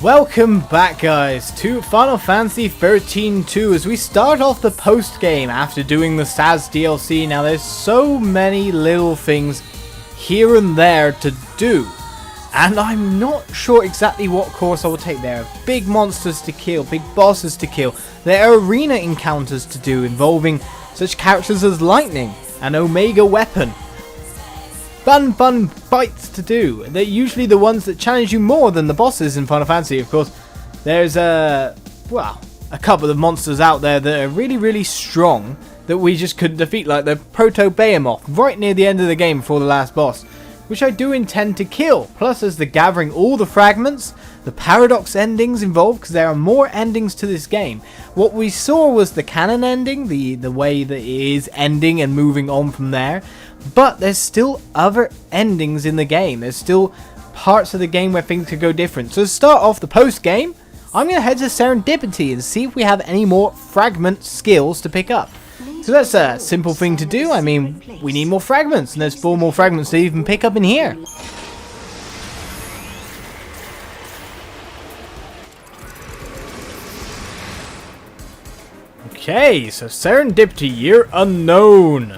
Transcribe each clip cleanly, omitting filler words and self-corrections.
Welcome back, guys, to Final Fantasy 13-2 as we start off the post-game after doing the SAS DLC. Now, there's so many little things here and there to do, and I'm not sure exactly what course I will take. There are big monsters to kill, big bosses to kill. There are arena encounters to do involving such characters as Lightning and Omega Weapon. Fun fights to do. They're usually the ones that challenge you more than the bosses in Final Fantasy. Of course, there's a couple of monsters out there that are really strong that we just couldn't defeat, like the Proto-Behemoth right near the end of the game before the last boss, which I do intend to kill. Plus, there's the gathering all the fragments, the paradox endings involved, because there are more endings to this game. What we saw was the canon ending, the way that it is ending and moving on from there. But there's still other endings in the game. There's still parts of the game where things could go different. So to start off the post-game, I'm going to head to Serendipity and see if we have any more fragment skills to pick up. So that's a simple thing to do. I mean, we need more fragments, and there's 4 more fragments to even pick up in here. Okay, so Serendipity, Year Unknown.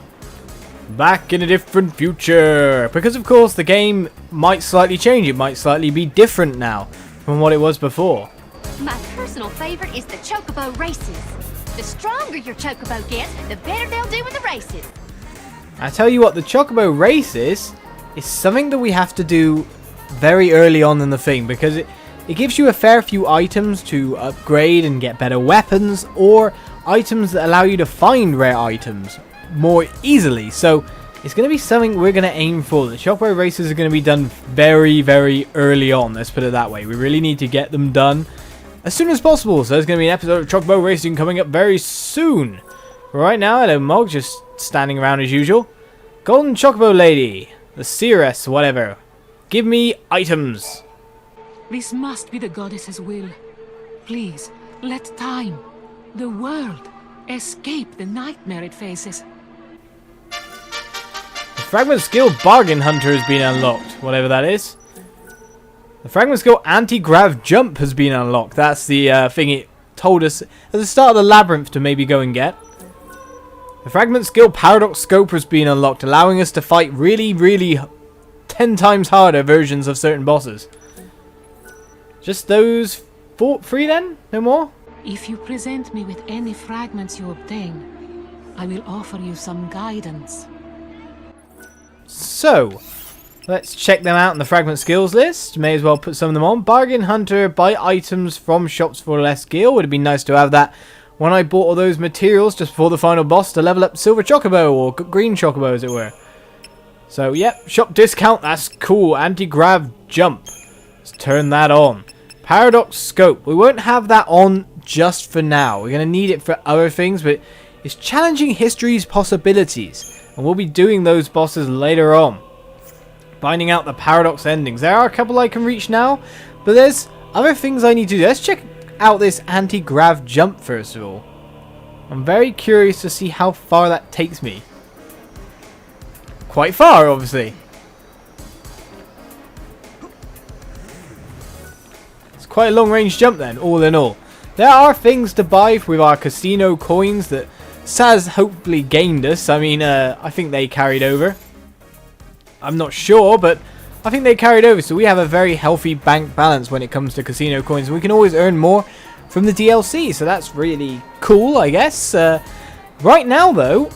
Back in a different future, because of course the game might slightly change. It might slightly be different now from what it was before. My personal favorite is the Chocobo races. The stronger your Chocobo gets, the better they'll do in the races. I tell you what, the Chocobo races is something that we have to do very early on in the thing, because it gives you a fair few items to upgrade and get better weapons, or items that allow you to find rare items more easily. So it's going to be something we're going to aim for. The Chocobo races are going to be done very early on, let's put it that way. We really need to get them done as soon as possible. So there's going to be an episode of Chocobo racing coming up very soon. Right now, hello Mog, just standing around as usual. Golden Chocobo Lady, the Seeress, whatever. Give me items. This must be the goddess's will. Please, let time, the world, escape the nightmare it faces. Fragment Skill Bargain Hunter has been unlocked, whatever that is. The Fragment Skill Antigrav Jump has been unlocked. That's the thing it told us at the start of the labyrinth to maybe go and get. The Fragment Skill Paradox Scope has been unlocked, allowing us to fight really 10 times harder versions of certain bosses. Just those 3 then? No more? If you present me with any fragments you obtain, I will offer you some guidance. So, let's check them out in the Fragment Skills list. May as well put some of them on. Bargain Hunter, buy items from shops for less skill. Would have been nice to have that when I bought all those materials just before the final boss to level up Silver Chocobo, or Green Chocobo as it were. So, yep, shop discount, that's cool. Antigrav Jump. Let's turn that on. Paradox Scope. We won't have that on just for now. We're going to need it for other things, but it's challenging history's possibilities. And we'll be doing those bosses later on. Finding out the paradox endings. There are a couple I can reach now, but there's other things I need to do. Let's check out this Antigrav Jump first of all. I'm very curious to see how far that takes me. Quite far, obviously. It's quite a long range jump then, all in all. There are things to buy with our casino coins that SAS hopefully gained us. I mean, I think they carried over. I'm not sure, but I think they carried over. So we have a very healthy bank balance when it comes to casino coins. We can always earn more from the DLC. So that's really cool, I guess. Right now, though,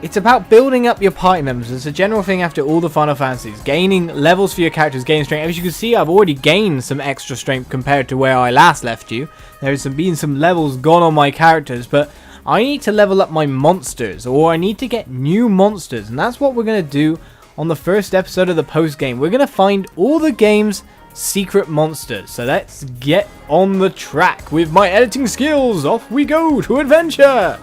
it's about building up your party members. It's a general thing after all the Final Fantasies. Gaining levels for your characters, gaining strength. As you can see, I've already gained some extra strength compared to where I last left you. There's been some levels gone on my characters, but I need to level up my monsters, or I need to get new monsters, and that's what we're going to do on the first episode of the post-game. We're going to find all the game's secret monsters. So let's get on the track with my editing skills. Off we go to adventure!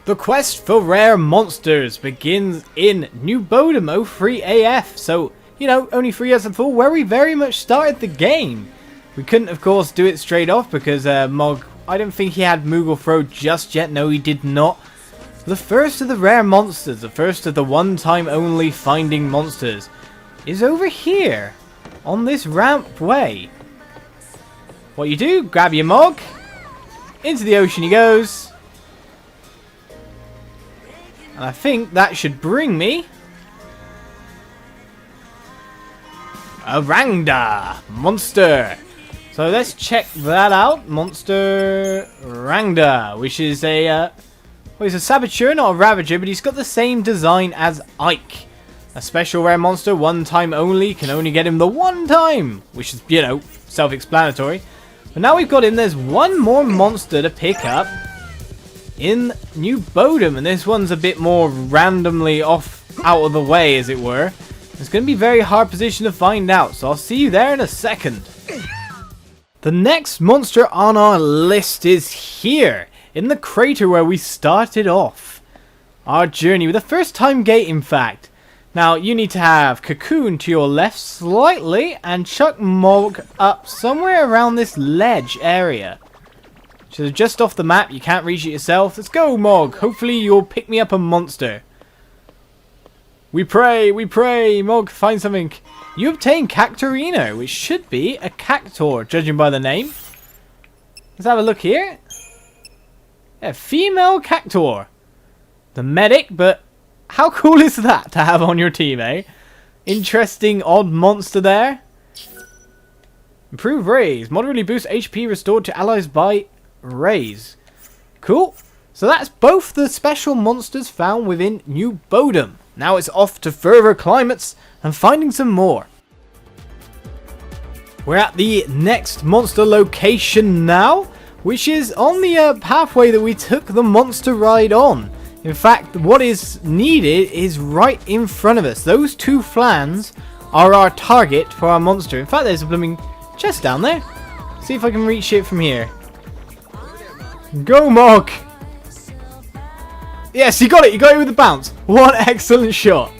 The quest for rare monsters begins in New Bodemo 3AF. So, you know, only 3 years before, where we very much started the game. We couldn't, of course, do it straight off because Mog, I don't think he had Moogle Throw just yet. No, he did not. The first of the rare monsters, the first of the one-time only finding monsters, is over here, on this ramp way. what you do, grab your mog. Into the ocean he goes. And I think that should bring me a Rangda monster. So let's check that out. Monster Rangda, which is a well, he's a saboteur, not a ravager, but he's got the same design as Ike. A special rare monster, one time only, can only get him the one time, which is, you know, self-explanatory. But now we've got him, there's one more monster to pick up in New Bodom, and this one's a bit more randomly off out of the way, as it were. It's going to be a very hard position to find out, so I'll see you there in a second. The next monster on our list is here, in the crater where we started off our journey, with a first time gate in fact. Now you need to have Cocoon to your left slightly, and chuck Mog up somewhere around this ledge area. So just off the map, you can't reach it yourself. Let's go, Mog. Hopefully you'll pick me up a monster. We pray, Mog, find something. You obtain Cactaurina, which should be a Cactaur, judging by the name. Let's have a look here. A female Cactaur. The medic, but how cool is that to have on your team, eh? Interesting odd monster there. Improve raise. Moderately boost HP restored to allies by raise. Cool. So that's both the special monsters found within New Bodom. Now it's off to further climates and finding some more. We're at the next monster location now, which is on the pathway that we took the monster ride on. In fact, what is needed is right in front of us. Those two flans are our target for our monster. In fact, there's a blooming chest down there. See if I can reach it from here. Go, Mog! Yes, you got it! You got it with the bounce! What an excellent shot!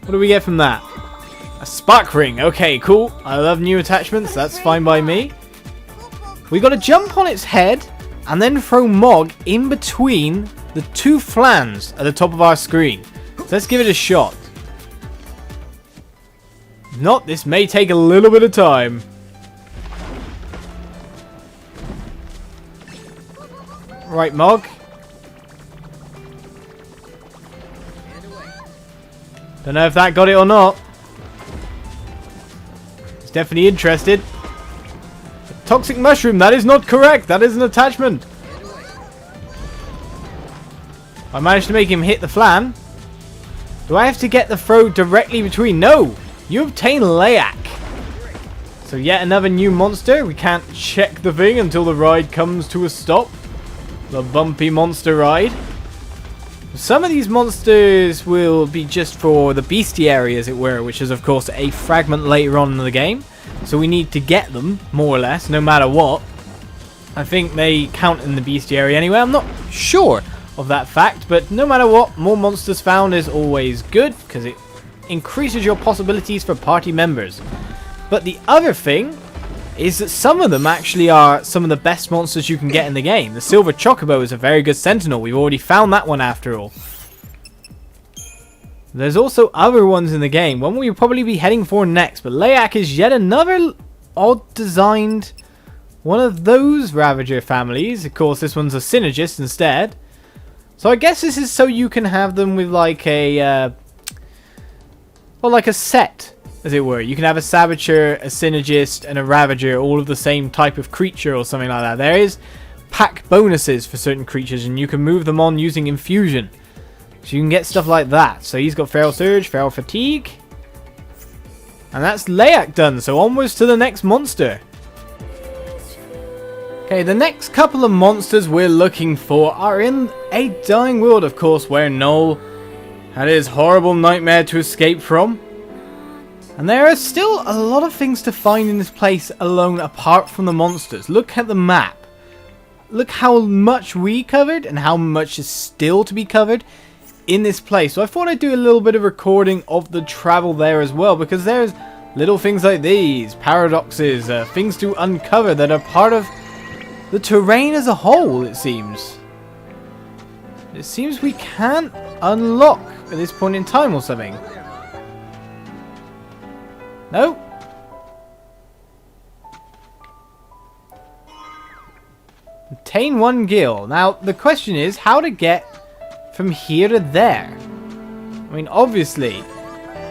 What do we get from that? A spark ring. Okay, cool. I love new attachments. That's fine by me. We got to jump on its head and then throw Mog in between the two flans at the top of our screen. So let's give it a shot. If not, this may take a little bit of time. Right, Mog. Don't know if that got it or not. It's definitely interested. Toxic mushroom, that is not correct. That is an attachment. I managed to make him hit the flan. Do I have to get the throw directly between? No! You obtain Leyak. So yet another new monster. We can't check the thing until the ride comes to a stop. The bumpy monster ride. Some of these monsters will be just for the bestiary, as it were, which is of course a fragment later on in the game. So we need to get them, more or less, no matter what. I think they count in the bestiary anyway. I'm not sure of that fact, but no matter what, more monsters found is always good, because it increases your possibilities for party members. But the other thing is that some of them actually are some of the best monsters you can get in the game. The Silver Chocobo is a very good sentinel. We've already found that one after all. There's also other ones in the game. One we'll probably be heading for next. But Leyak is yet another odd designed one of those Ravager families. Of course, this one's a Synergist instead. So I guess this is so you can have them with like a well, like a set, as it were. You can have a Saboteur, a Synergist, and a Ravager, all of the same type of creature or something like that. There is pack bonuses for certain creatures, and you can move them on using Infusion. So you can get stuff like that. So he's got Feral Surge, Feral Fatigue. And that's Leyak done, so onwards to the next monster. Okay, the next couple of monsters we're looking for are in a dying world, of course, where Noel had his horrible nightmare to escape from. And there are still a lot of things to find in this place alone apart from the monsters. Look at the map. Look how much we covered and how much is still to be covered in this place. So I thought I'd do a little bit of recording of the travel there as well, because there's little things like these, paradoxes, things to uncover that are part of the terrain as a whole, it seems. It seems we can't unlock at this point in time or something. No? Obtain 1 gil. Now, the question is how to get from here to there. I mean, obviously,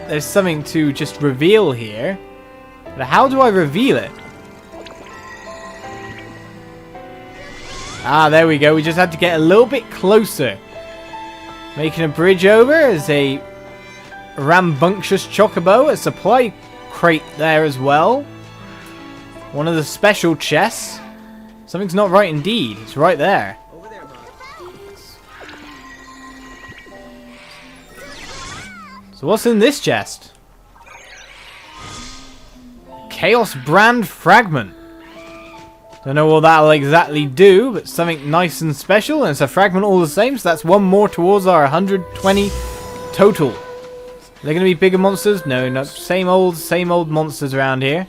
there's something to just reveal here. But how do I reveal it? Ah, there we go. We just had to get a little bit closer. Making a bridge over is a rambunctious Chocobo. A supply crate there as well. One of the special chests. Something's not right indeed. It's right there. So what's in this chest? Chaos Brand Fragment. Don't know what that'll exactly do, but something nice and special, and it's a fragment all the same, so that's one more towards our 120 total. Are they going to be bigger monsters? No, not same old monsters around here.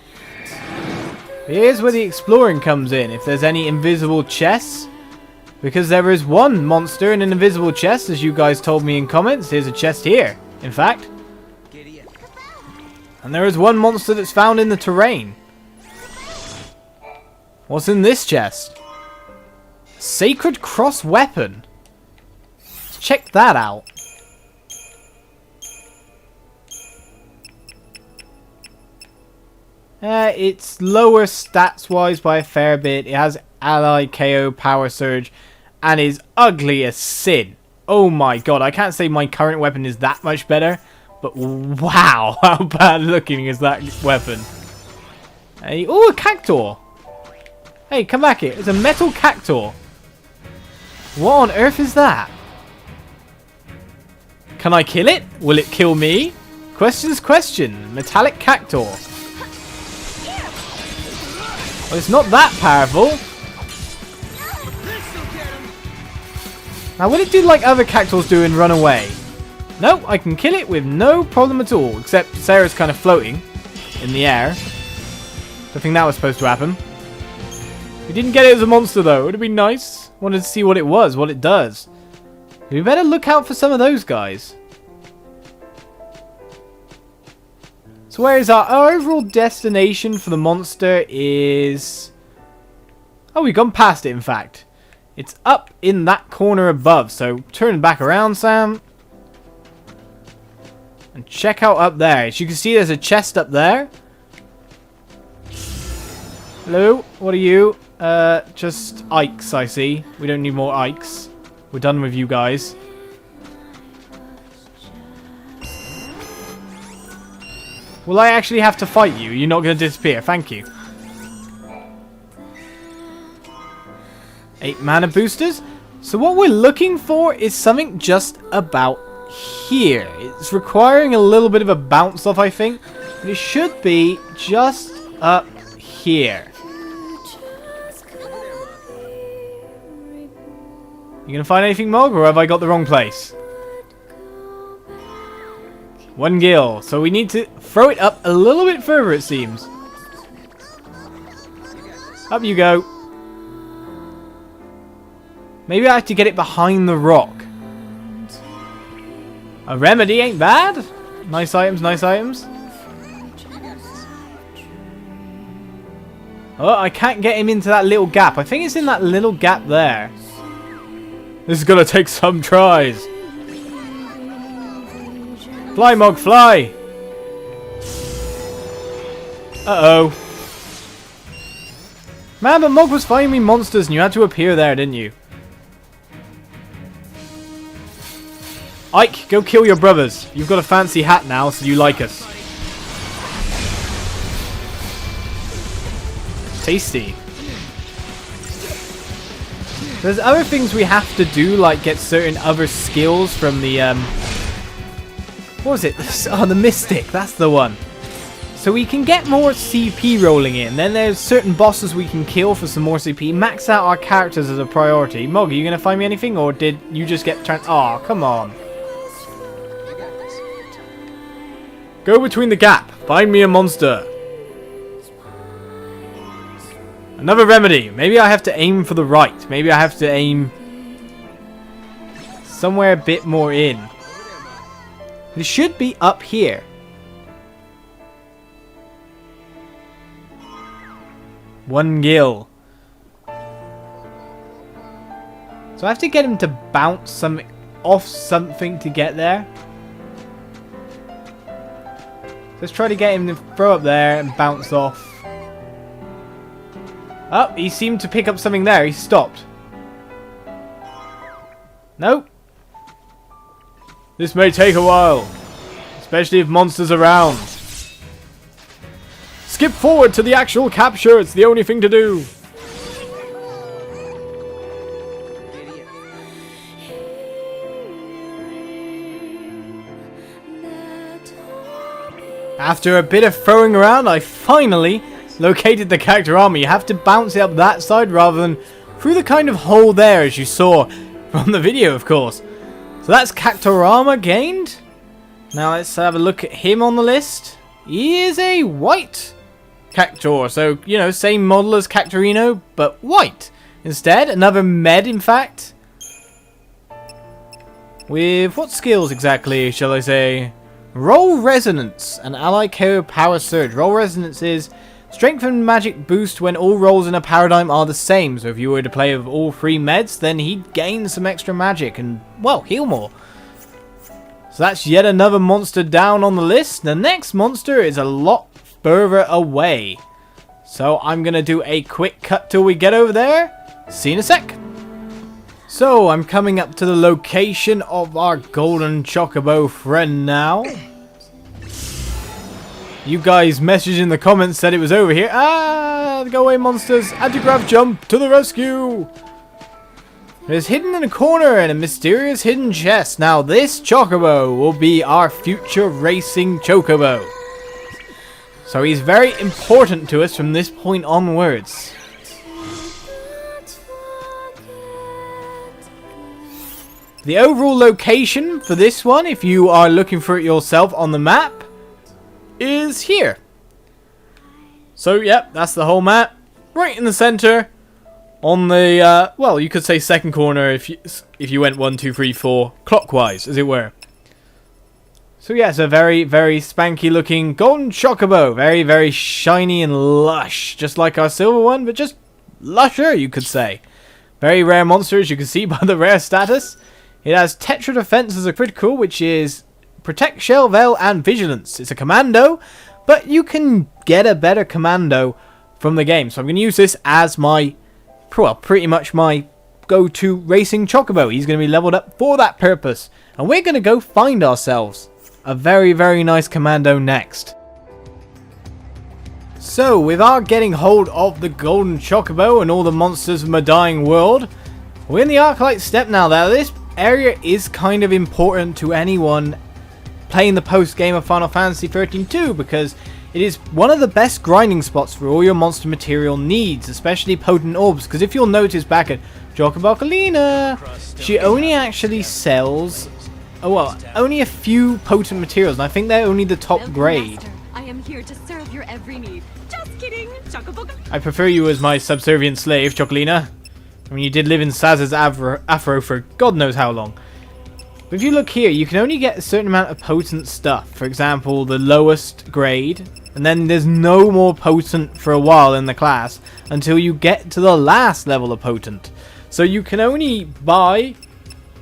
Here's where the exploring comes in, if there's any invisible chests. Because there is one monster in an invisible chest, as you guys told me in comments. Here's a chest here, in fact. And there is one monster that's found in the terrain. What's in this chest? Sacred Cross Weapon. Let's check that out. It's lower stats-wise by a fair bit. It has ally KO, power surge, and is ugly as sin. Oh my god, I can't say my current weapon is that much better, but wow, how bad looking is that weapon. Hey, oh, a Cactaur. Hey, come back here. It's a metal Cactaur. What on earth is that? Can I kill it? Will it kill me? Questions, question. Metallic Cactaur. Well, it's not that powerful. Now, will it do like other Cactaurs do and run away? Nope, I can kill it with no problem at all. Except Sarah's kind of floating in the air. Don't think that was supposed to happen. We didn't get it as a monster though. It would have been nice. Wanted to see what it was, what it does. We better look out for some of those guys. So where is our overall destination for the monster is... Oh, we've gone past it in fact. It's up in that corner above. So turn back around, Sam. And check out up there. As you can see, there's a chest up there. Hello, what are you? Just Ikes, I see. We don't need more Ikes. We're done with you guys. Will I actually have to fight you? You're not going to disappear. Thank you. 8 mana boosters. So what we're looking for is something just about here. It's requiring a little bit of a bounce off, I think. But it should be just up here. You gonna find anything, Mog, or have I got the wrong place? 1 gil. So we need to throw it up a little bit further, it seems. Up you go. Maybe I have to get it behind the rock. A remedy ain't bad. Nice items, nice items. Oh, I can't get him into that little gap. I think it's in that little gap there. This is gonna take some tries. Fly, Mog, fly! Uh-oh. Man, but Mog was fighting me monsters and you had to appear there, didn't you? Ike, go kill your brothers. You've got a fancy hat now, so you like us. Tasty. There's other things we have to do, like get certain other skills from the, what was it? Oh, the Mystic. That's the one. So we can get more CP rolling in. Then there's certain bosses we can kill for some more CP. Max out our characters as a priority. Mog, are you going to find me anything? Or did you just get turned? Oh, come on. Go between the gap. Find me a monster. Another remedy. Maybe I have to aim for the right. Maybe I have to aim somewhere a bit more in. It should be up here. One gil. So I have to get him to bounce something off something to get there. Let's try to get him to throw up there and bounce off. Oh, he seemed to pick up something there. He stopped. Nope. This may take a while, especially if monsters are around. Skip forward to the actual capture. It's the only thing to do. After a bit of throwing around, I finally located the Cactaurama. You have to bounce it up that side rather than through the kind of hole there, as you saw from the video, of course. So that's Cactaurama gained. Now let's have a look at him on the list. He is a white Cactaur, so, you know, same model as Cactaurina, but white. Instead, another med, in fact. With what skills exactly, shall I say? Roll Resonance, an ally KO power surge. Roll Resonance is strength and magic boost when all rolls in a paradigm are the same. So if you were to play with all 3 meds, then he'd gain some extra magic and, well, heal more. So that's yet another monster down on the list. The next monster is a lot further away. So I'm going to do a quick cut till we get over there. See you in a sec. So, I'm coming up to the location of our golden Chocobo friend now. You guys messaged in the comments said it was over here. Ah, go away monsters. Antigrav Jump to the rescue. It is hidden in a corner in a mysterious hidden chest. Now, this Chocobo will be our future racing Chocobo. So, he's very important to us from this point onwards. The overall location for this one, if you are looking for it yourself on the map, is here. So, yep, that's the whole map. Right in the center. On the, well, you could say second corner if you went 1, 2, 3, 4, clockwise, as it were. So, yeah, it's a very, very spanky looking golden Chocobo. Very, very shiny and lush. Just like our silver one, but just lusher, you could say. Very rare monster, as you can see by the rare status. It has Tetra Defense as a critical, which is Protect, Shell, Veil, and Vigilance. It's a commando, but you can get a better commando from the game. So I'm going to use this as my, well, pretty much my go-to racing Chocobo. He's going to be leveled up for that purpose. And we're going to go find ourselves a very, very nice commando next. So, with our getting hold of the golden Chocobo and all the monsters from a dying world, we're in the Arclight Steppe now. Now, this area is kind of important to anyone playing the post-game of Final Fantasy 13-2 because it is one of the best grinding spots for all your monster material needs, especially potent orbs. Because if you'll notice back at Cactaurina, she only actually sells, only a few potent materials, and I think they're only the top grade. Master, I am here to serve your every need. Just kidding, Chocobo. I prefer you as my subservient slave, Cactaurina. I mean, you did live in Saz's afro for God knows how long. But if you look here, you can only get a certain amount of potent stuff. For example, the lowest grade. And then there's no more potent for a while in the class until you get to the last level of potent. So you can only buy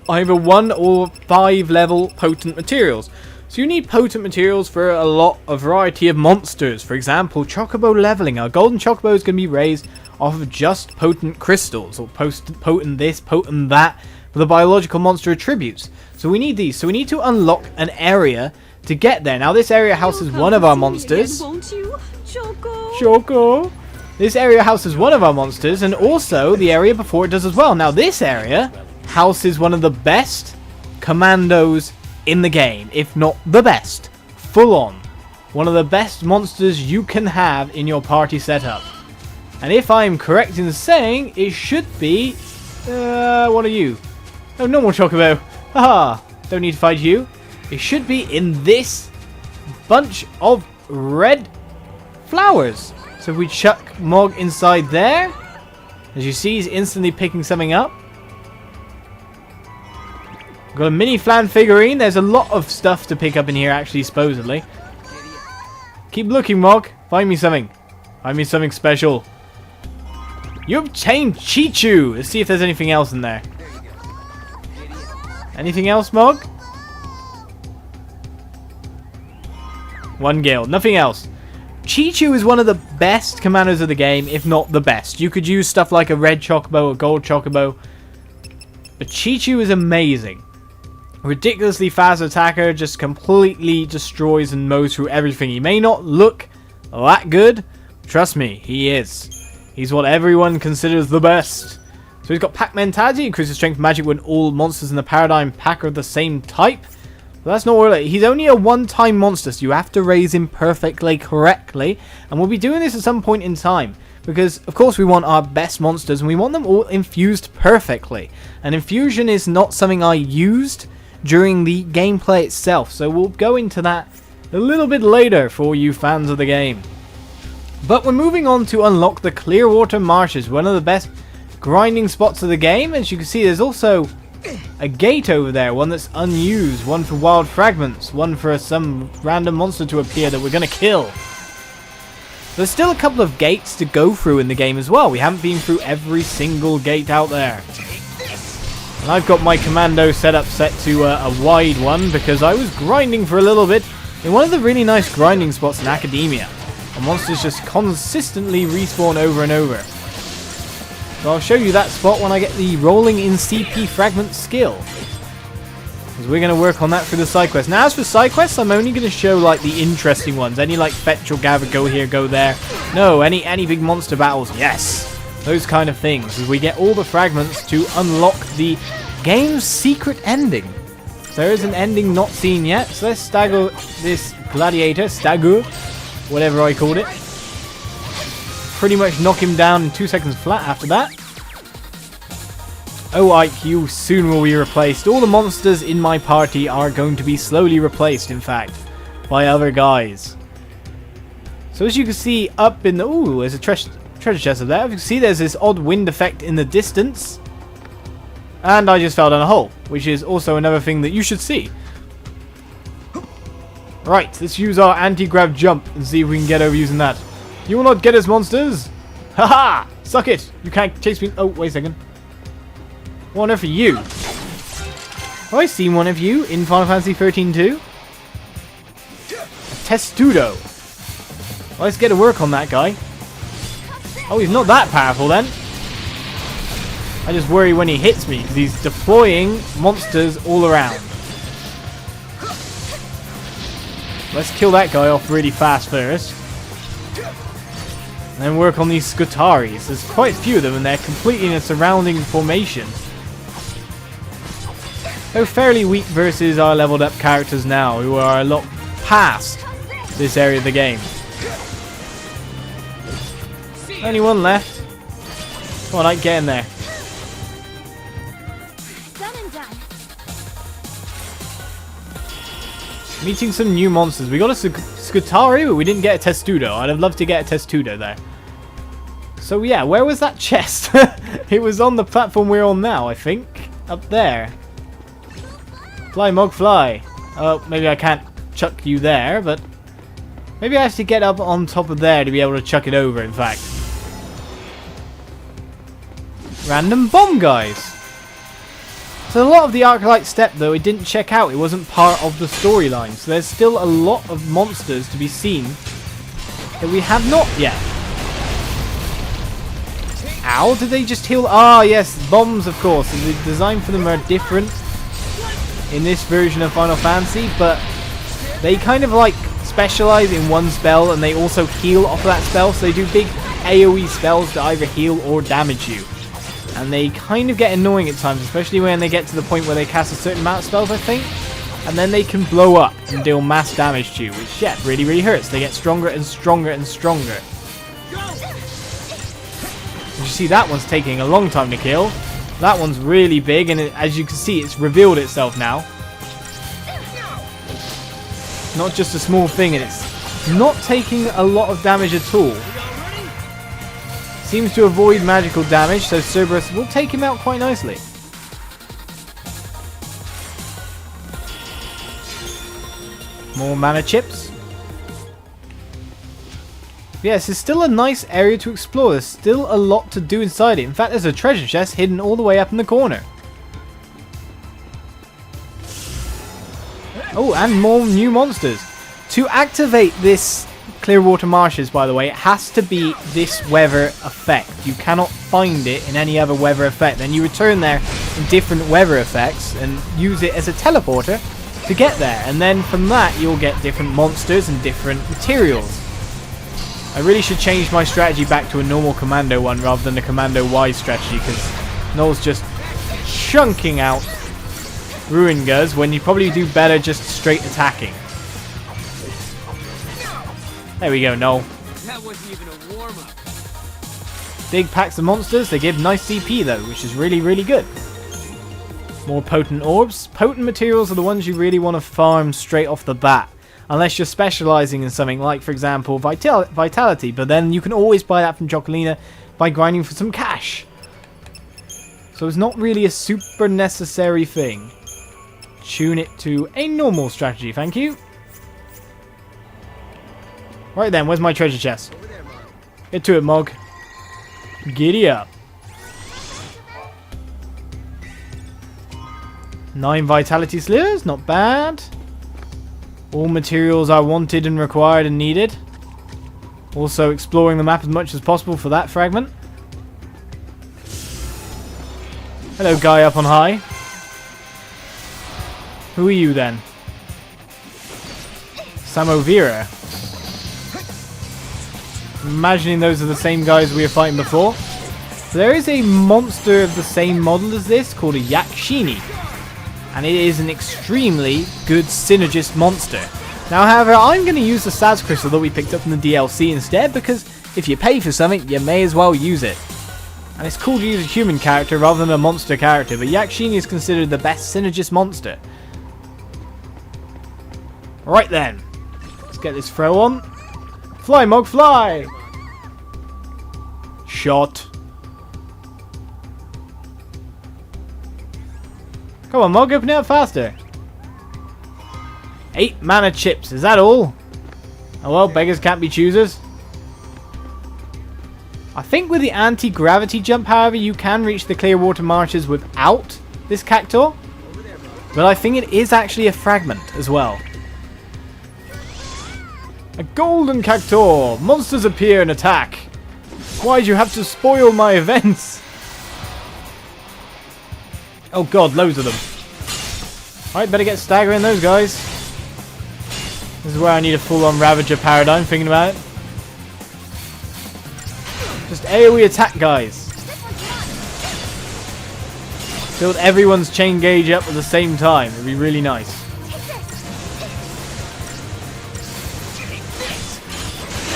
either 1 or 5 level potent materials. So you need potent materials for a variety of monsters. For example, Chocobo leveling. Our golden Chocobo is going to be raised off of just potent crystals, or potent this, potent that, for the biological monster attributes. So we need these. So we need to unlock an area to get there. Now this area houses one of our monsters. Won't you, Choco? Choco. This area houses one of our monsters, and also the area before it does as well. Now this area houses one of the best commandos in the game, if not the best. Full on. One of the best monsters you can have in your party setup. And if I'm correct in saying, it should be, what are you? Oh, normal Chocobo. Haha, don't need to fight you. It should be in this bunch of red flowers. So if we chuck Mog inside there, as you see, he's instantly picking something up. Got a mini Flan figurine. There's a lot of stuff to pick up in here, actually, supposedly. Keep looking, Mog. Find me something. Find me something special. You obtained Chichu. Let's see if there's anything else in there. Anything else, Mog? One guild. Nothing else. Chichu is one of the best commanders of the game, if not the best. You could use stuff like a red Chocobo, a gold Chocobo. But Chichu is amazing. Ridiculously fast attacker, just completely destroys and mows through everything. He may not look that good. Trust me, he is. He's what everyone considers the best. So he's got Pac mentality, increases strength magic when all monsters in the paradigm pack are the same type. But that's not really. He's only a one-time monster, so you have to raise him perfectly correctly. And we'll be doing this at some point in time. Because, of course, we want our best monsters, and we want them all infused perfectly. And infusion is not something I used during the gameplay itself. So we'll go into that a little bit later for you fans of the game. But we're moving on to unlock the Clearwater Marshes, one of the best grinding spots of the game. As you can see, there's also a gate over there, one that's unused, one for wild fragments, one for some random monster to appear that we're going to kill. There's still a couple of gates to go through in the game as well. We haven't been through every single gate out there. And I've got my commando setup set to a wide one because I was grinding for a little bit in one of the really nice grinding spots in Academia. And monsters just consistently respawn over and over. So I'll show you that spot when I get the rolling in CP Fragment skill. Because we're going to work on that through the side quest. Now as for side quests, I'm only going to show like the interesting ones. Any like fetch or gather, go here, go there. No, any big monster battles, yes. Those kind of things. As we get all the fragments to unlock the game's secret ending. So there is an ending not seen yet. So let's stagger this gladiator, whatever I called it. Pretty much knock him down in 2 seconds flat after that. Oh, Ike, you soon will be replaced. All the monsters in my party are going to be slowly replaced, in fact, by other guys. So as you can see up in the... Ooh, there's a treasure chest up there. As you can see, there's this odd wind effect in the distance. And I just fell down a hole, which is also another thing that you should see. Right, let's use our Antigrav Jump and see if we can get over using that. You will not get us, monsters! Haha! Suck it! You can't chase me. Oh, wait a second. One for you. Have I seen one of you in Final Fantasy 13 too? Testudo. Well, let's get to work on that guy. Oh, he's not that powerful then. I just worry when he hits me because he's deploying monsters all around. Let's kill that guy off really fast first. And then work on these Scutaris. There's quite a few of them and they're completely in a surrounding formation. They're fairly weak versus our leveled up characters now, who are a lot past this area of the game. Only one left. Come on, Ike, get in there. Done and done. Meeting some new monsters. We got a Scutari, but we didn't get a Testudo. I'd have loved to get a Testudo there. So yeah, where was that chest? It was on the platform we're on now, I think. Up there. Fly, Mog, fly. Oh, maybe I can't chuck you there, but... maybe I have to get up on top of there to be able to chuck it over, in fact. Random bomb, guys. So a lot of the Arclight step, though, it didn't check out. It wasn't part of the storyline. So there's still a lot of monsters to be seen that we have not yet. Ow, did they just heal? Ah, yes, bombs, of course. The design for them are different in this version of Final Fantasy, but they kind of like specialize in one spell and they also heal off of that spell. So they do big AoE spells to either heal or damage you. And they kind of get annoying at times, especially when they get to the point where they cast a certain amount of spells, I think. And then they can blow up and deal mass damage to you, which, yeah, really, really hurts. They get stronger and stronger and stronger. You see, that one's taking a long time to kill. That one's really big, and as you can see, it's revealed itself now. Not just a small thing, and it's not taking a lot of damage at all. Seems to avoid magical damage, so Cerberus will take him out quite nicely. More mana chips. Yes, it's still a nice area to explore. There's still a lot to do inside it. In fact, there's a treasure chest hidden all the way up in the corner. Oh, and more new monsters. To activate this Clearwater Marshes, by the way, it has to be this weather effect. You cannot find it in any other weather effect. Then you return there in different weather effects and use it as a teleporter to get there. And then from that, you'll get different monsters and different materials. I really should change my strategy back to a normal Commando one rather than a Commando-wise strategy, because Noel's just chunking out Ruingers when you probably do better just straight attacking. There we go, Noel. That wasn't even a warm-up. Big packs of monsters. They give nice CP though, which is really, really good. More potent orbs. Potent materials are the ones you really want to farm straight off the bat. Unless you're specializing in something like, for example, Vitality. But then you can always buy that from Chocourina by grinding for some cash. So it's not really a super necessary thing. Tune it to a normal strategy, thank you. Right then, where's my treasure chest? Get to it, Mog. Giddy up. 9 vitality slivers, not bad. All materials are wanted and required and needed. Also exploring the map as much as possible for that fragment. Hello, guy up on high. Who are you then? Samovira. Imagining those are the same guys we were fighting before. So there is a monster of the same model as this called a Yakshini. And it is an extremely good synergist monster. Now, however, I'm going to use the Saz Crystal that we picked up from the DLC instead, because if you pay for something, you may as well use it. And it's cool to use a human character rather than a monster character, but Yakshini is considered the best synergist monster. Right then, let's get this throw on. Fly, Mog, fly! Shot. Come on, Mog, open it up faster. 8 mana chips, is that all? Oh well, beggars can't be choosers. I think with the anti-gravity jump, however, you can reach the Clearwater Marshes without this Cactaur. But I think it is actually a fragment as well. A golden Cactaur! Monsters appear and attack! Why'd you have to spoil my events? Oh god, loads of them. Alright, better get staggering those guys. This is where I need a full-on Ravager paradigm, thinking about it. Just AoE attack, guys. Build everyone's chain gauge up at the same time. It'd be really nice.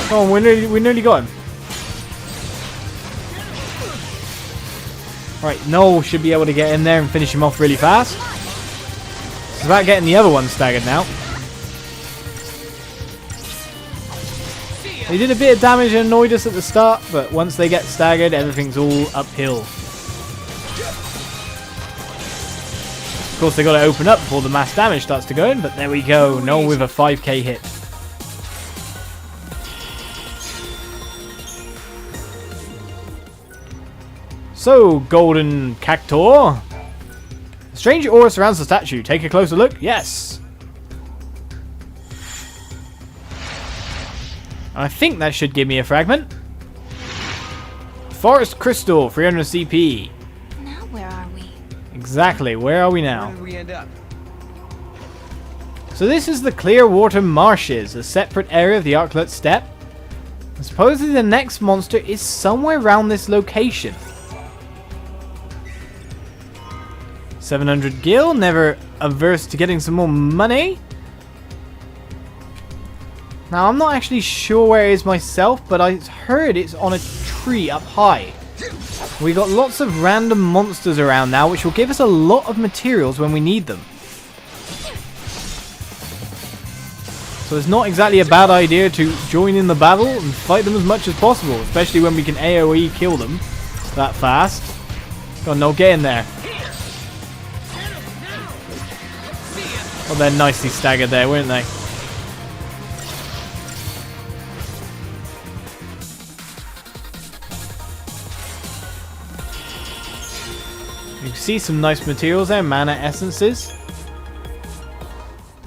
Come on, we nearly got him. Right, Noel should be able to get in there and finish him off really fast. It's about getting the other one staggered now. They did a bit of damage and annoyed us at the start, but once they get staggered, everything's all uphill. Of course, they got to open up before the mass damage starts to go in, but there we go. Noel with a 5k hit. So, golden Cactaur. A strange aura surrounds the statue. Take a closer look. Yes. I think that should give me a fragment. Forest Crystal, 300 CP. Now where are we? Exactly, where are we now? Where did we end up? So this is the Clearwater Marshes, a separate area of the Arclet Steppe. And supposedly the next monster is somewhere around this location. 700 gil, never averse to getting some more money. Now, I'm not actually sure where it is myself, but I heard it's on a tree up high. We got lots of random monsters around now, which will give us a lot of materials when we need them. So it's not exactly a bad idea to join in the battle and fight them as much as possible, especially when we can AoE kill them that fast. Go on, no, get in there. Oh, they're nicely staggered there, weren't they? You can see some nice materials there, mana essences.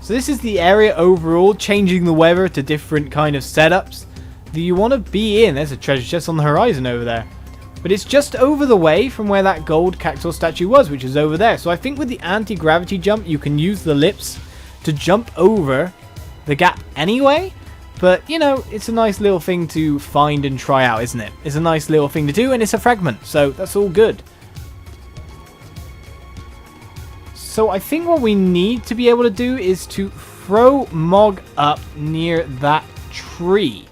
So this is the area overall, changing the weather to different kind of setups that you want to be in. There's a treasure chest on the horizon over there. But it's just over the way from where that gold Cactus statue was, which is over there. So I think with the anti-gravity jump, you can use the lips to jump over the gap anyway. But, you know, it's a nice little thing to find and try out, isn't it? It's a nice little thing to do, and it's a fragment, so that's all good. So I think what we need to be able to do is to throw Mog up near that tree.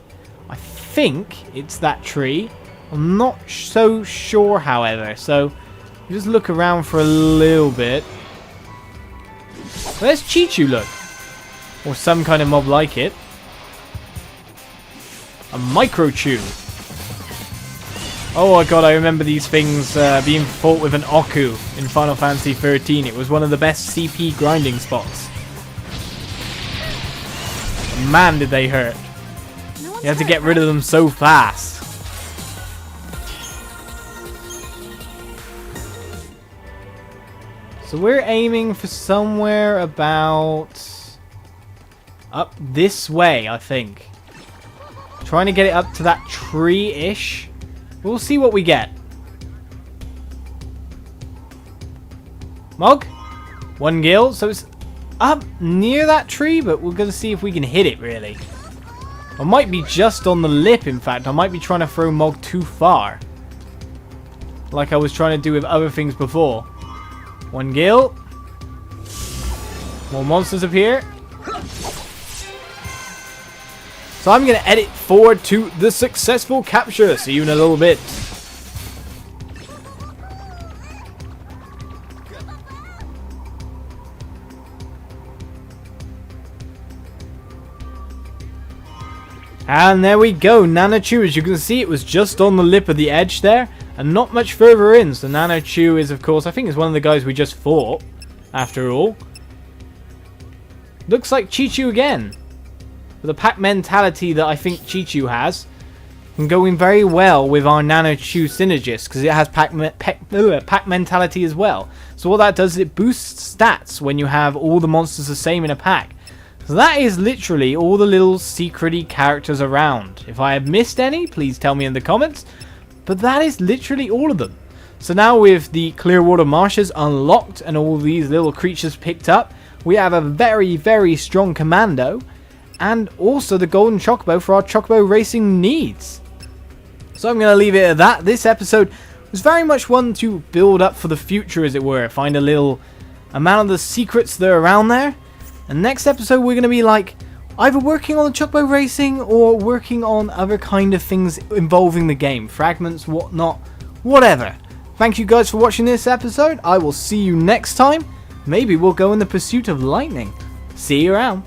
I think it's that tree. I'm not so sure, however, so just look around for a little bit. Where's Chichu, look? Or some kind of mob like it. A Microchew. Oh my god, I remember these things being fought with an Oku in Final Fantasy 13. It was one of the best CP grinding spots. Man, did they hurt. You had to get rid of them so fast. So we're aiming for somewhere about up this way, I think. Trying to get it up to that tree-ish. We'll see what we get. Mog? 1 gil. So it's up near that tree, but we're going to see if we can hit it, really. I might be just on the lip, in fact. I might be trying to throw Mog too far. Like I was trying to do with other things before. 1 gil. More monsters appear. So I'm going to edit forward to the successful capture. See you in a little bit. And there we go. Nanochu, as you can see, it was just on the lip of the edge there. And not much further in. So Nanochu is, of course, I think it's one of the guys we just fought. After all. Looks like Chichu again. The pack mentality that I think Chichu has can go in very well with our Nanochu synergist because it has pack mentality as well. So what that does is it boosts stats when you have all the monsters the same in a pack. So that is literally all the little secret-y characters around. If I have missed any, please tell me in the comments. But that is literally all of them. So now with the Clearwater Marshes unlocked and all these little creatures picked up, we have a very, very strong commando. And also the golden Chocobo for our Chocobo racing needs. So I'm going to leave it at that. This episode was very much one to build up for the future, as it were. Find a little amount of the secrets that are around there. And next episode we're going to be like either working on the Chocobo racing or working on other kind of things involving the game. Fragments, whatnot, whatever. Thank you guys for watching this episode. I will see you next time. Maybe we'll go in the pursuit of lightning. See you around.